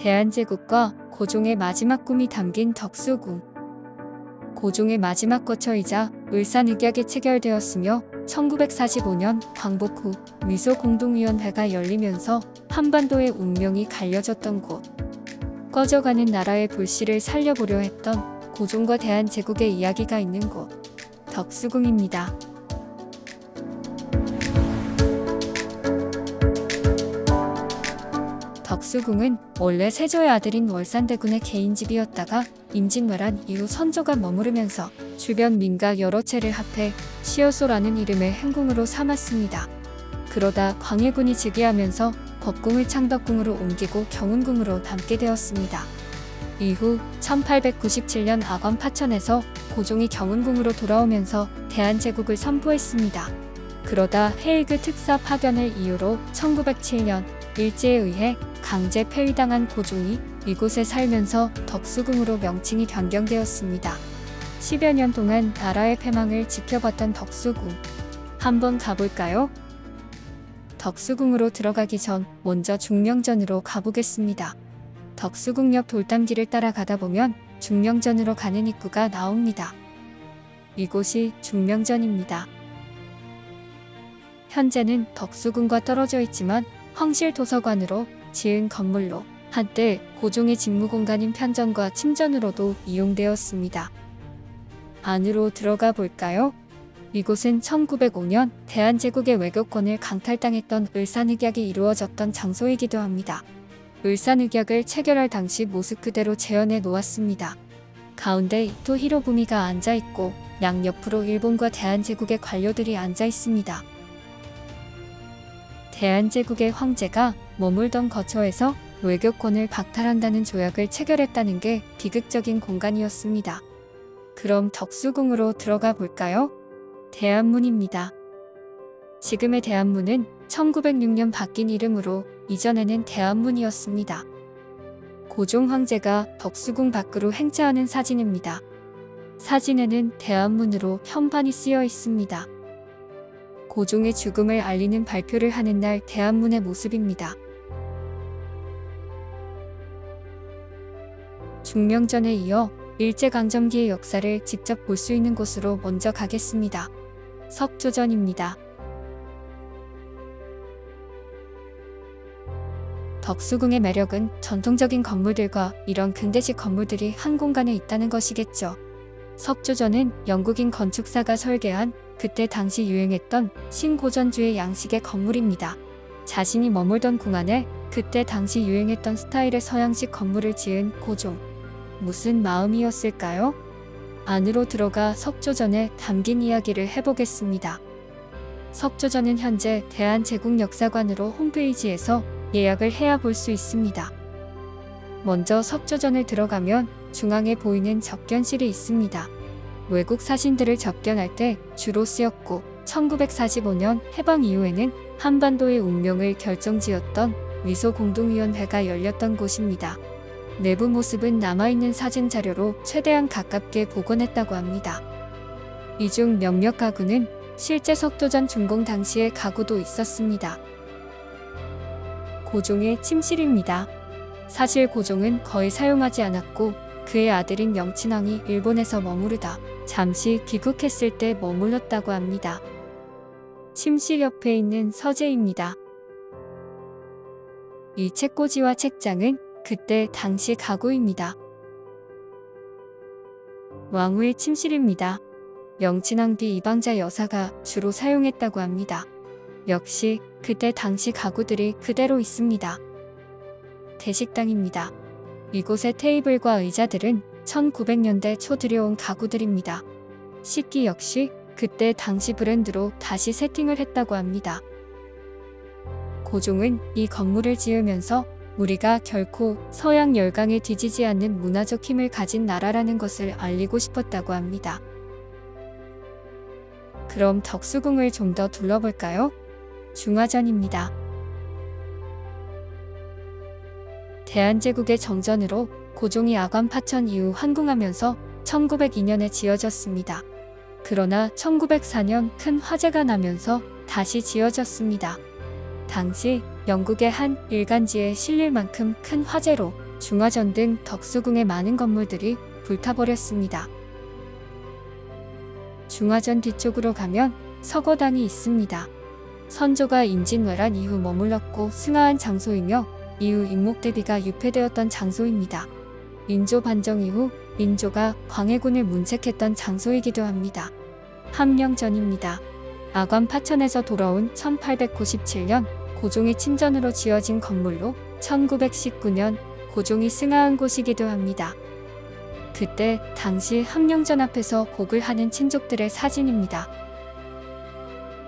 대한제국과 고종의 마지막 꿈이 담긴 덕수궁. 고종의 마지막 거처이자 울산의학에 체결되었으며 1945년 광복 후 미소공동위원회가 열리면서 한반도의 운명이 갈려졌던 곳. 꺼져가는 나라의 불씨를 살려보려 했던 고종과 대한제국의 이야기가 있는 곳. 덕수궁입니다. 덕수궁은 원래 세조의 아들인 월산대군의 개인집이었다가 임진왜란 이후 선조가 머무르면서 주변 민가 여러 채를 합해 시여소라는 이름의 행궁으로 삼았습니다. 그러다 광해군이 즉위하면서 법궁을 창덕궁으로 옮기고 경운궁으로 담게 되었습니다. 이후 1897년 악원 파천에서 고종이 경운궁으로 돌아오면서 대한제국을 선포했습니다. 그러다 헤이그 특사 파견을 이유로 1907년 일제에 의해 강제 폐위당한 고종이 이곳에 살면서 덕수궁으로 명칭이 변경되었습니다. 10여 년 동안 나라의 패망을 지켜봤던 덕수궁. 한번 가볼까요? 덕수궁으로 들어가기 전 먼저 중명전으로 가보겠습니다. 덕수궁역 돌담길을 따라가다 보면 중명전으로 가는 입구가 나옵니다. 이곳이 중명전입니다. 현재는 덕수궁과 떨어져 있지만 황실도서관으로 지은 건물로 한때 고종의 직무공간인 편전과 침전으로도 이용되었습니다. 안으로 들어가 볼까요? 이곳은 1905년 대한제국의 외교권을 강탈당했던 을산의학이 이루어졌던 장소이기도 합니다. 을산의학을 체결할 당시 모습 그대로 재현해 놓았습니다. 가운데 이토 히로부미가 앉아있고 양옆으로 일본과 대한제국의 관료들이 앉아있습니다. 대한제국의 황제가 머물던 거처에서 외교권을 박탈한다는 조약을 체결했다는 게 비극적인 공간이었습니다. 그럼 덕수궁으로 들어가 볼까요? 대한문입니다. 지금의 대한문은 1906년 바뀐 이름으로 이전에는 대한문이었습니다. 고종 황제가 덕수궁 밖으로 행차하는 사진입니다. 사진에는 대한문으로 현판이 쓰여 있습니다. 고종의 죽음을 알리는 발표를 하는 날 대한문의 모습입니다. 중명전에 이어 일제강점기의 역사를 직접 볼 수 있는 곳으로 먼저 가겠습니다. 석조전입니다. 덕수궁의 매력은 전통적인 건물들과 이런 근대식 건물들이 한 공간에 있다는 것이겠죠. 석조전은 영국인 건축사가 설계한 그때 당시 유행했던 신고전주의 양식의 건물입니다. 자신이 머물던 궁 안에 그때 당시 유행했던 스타일의 서양식 건물을 지은 고종. 무슨 마음이었을까요? 안으로 들어가 석조전에 담긴 이야기를 해보겠습니다. 석조전은 현재 대한제국역사관으로 홈페이지에서 예약을 해야 볼 수 있습니다. 먼저 석조전을 들어가면 중앙에 보이는 접견실이 있습니다. 외국 사신들을 접견할 때 주로 쓰였고 1945년 해방 이후에는 한반도의 운명을 결정지었던 미소공동위원회가 열렸던 곳입니다. 내부 모습은 남아있는 사진 자료로 최대한 가깝게 복원했다고 합니다. 이 중 몇몇 가구는 실제 석조전 준공 당시의 가구도 있었습니다. 고종의 침실입니다. 사실 고종은 거의 사용하지 않았고 그의 아들인 명친황이 일본에서 머무르다 잠시 귀국했을 때 머물렀다고 합니다. 침실 옆에 있는 서재입니다. 이 책꽂이와 책장은 그때 당시 가구입니다. 왕후의 침실입니다. 명친황 뒤 이방자 여사가 주로 사용했다고 합니다. 역시 그때 당시 가구들이 그대로 있습니다. 대식당입니다. 이곳의 테이블과 의자들은 1900년대 초 들여온 가구들입니다. 식기 역시 그때 당시 브랜드로 다시 세팅을 했다고 합니다. 고종은 이 건물을 지으면서 우리가 결코 서양 열강에 뒤지지 않는 문화적 힘을 가진 나라라는 것을 알리고 싶었다고 합니다. 그럼 덕수궁을 좀 더 둘러볼까요? 중화전입니다. 대한제국의 정전으로 고종이 악원 파천 이후 환궁하면서 1902년에 지어졌습니다. 그러나 1904년 큰 화재가 나면서 다시 지어졌습니다. 당시 영국의 한 일간지에 실릴 만큼 큰 화재로 중화전 등 덕수궁의 많은 건물들이 불타버렸습니다. 중화전 뒤쪽으로 가면 서거당이 있습니다. 선조가 임진왜란 이후 머물렀고 승하한 장소이며 이후 임목대비가 유폐되었던 장소입니다. 인조 반정 이후 인조가 광해군을 문책했던 장소이기도 합니다. 함령전입니다. 아관 파천에서 돌아온 1897년 고종의 친전으로 지어진 건물로 1919년 고종이 승하한 곳이기도 합니다. 그때 당시 함령전 앞에서 곡을 하는 친족들의 사진입니다.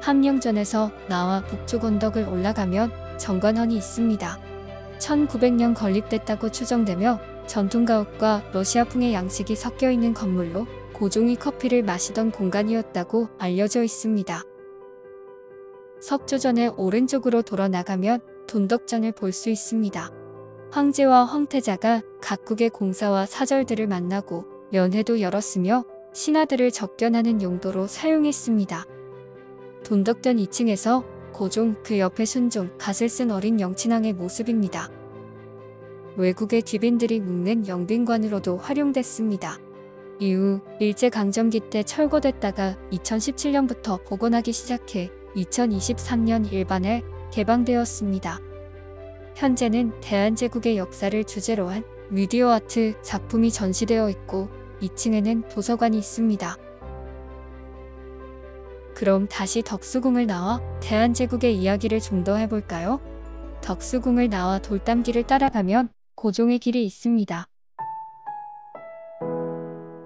함령전에서 나와 북쪽 언덕을 올라가면 정관원이 있습니다. 1900년 건립됐다고 추정되며 전통가옥과 러시아풍의 양식이 섞여 있는 건물로 고종이 커피를 마시던 공간이었다고 알려져 있습니다. 석조전의 오른쪽으로 돌아 나가면 돈덕전을 볼 수 있습니다. 황제와 황태자가 각국의 공사와 사절들을 만나고 연회도 열었으며 신하들을 접견하는 용도로 사용했습니다. 돈덕전 2층에서 고종, 그 옆에 순종, 갓을 쓴 어린 영친왕의 모습입니다. 외국의 귀빈들이 묵는 영빈관으로도 활용됐습니다. 이후 일제강점기 때 철거됐다가 2017년부터 복원하기 시작해 2023년 일반에 개방되었습니다. 현재는 대한제국의 역사를 주제로 한 미디어 아트 작품이 전시되어 있고 2층에는 도서관이 있습니다. 그럼 다시 덕수궁을 나와 대한제국의 이야기를 좀 더 해볼까요? 덕수궁을 나와 돌담길을 따라가면 고종의 길이 있습니다.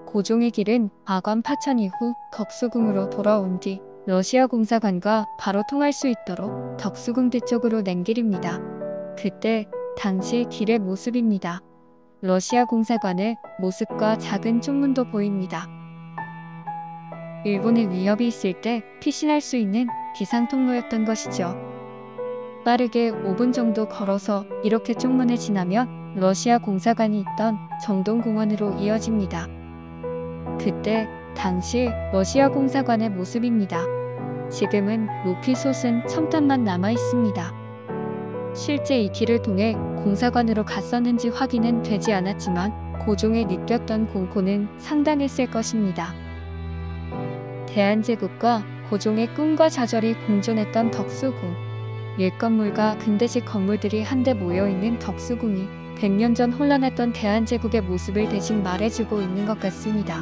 고종의 길은 아관 파천 이후 덕수궁으로 돌아온 뒤 러시아 공사관과 바로 통할 수 있도록 덕수궁 뒤쪽으로 낸 길입니다. 그때 당시 길의 모습입니다. 러시아 공사관의 모습과 작은 쪽문도 보입니다. 일본의 위협이 있을 때 피신할 수 있는 비상통로였던 것이죠. 빠르게 5분 정도 걸어서 이렇게 쪽문을 지나면 러시아 공사관이 있던 정동공원으로 이어집니다. 그때 당시 러시아 공사관의 모습입니다. 지금은 높이 솟은 첨탑만 남아 있습니다. 실제 이 길을 통해 공사관으로 갔었는지 확인은 되지 않았지만 고종이 느꼈던 공포는 상당했을 것입니다. 대한제국과 고종의 꿈과 좌절이 공존했던 덕수궁. 옛 건물과 근대식 건물들이 한데 모여있는 덕수궁이 100년 전 혼란했던 대한제국의 모습을 대신 말해주고 있는 것 같습니다.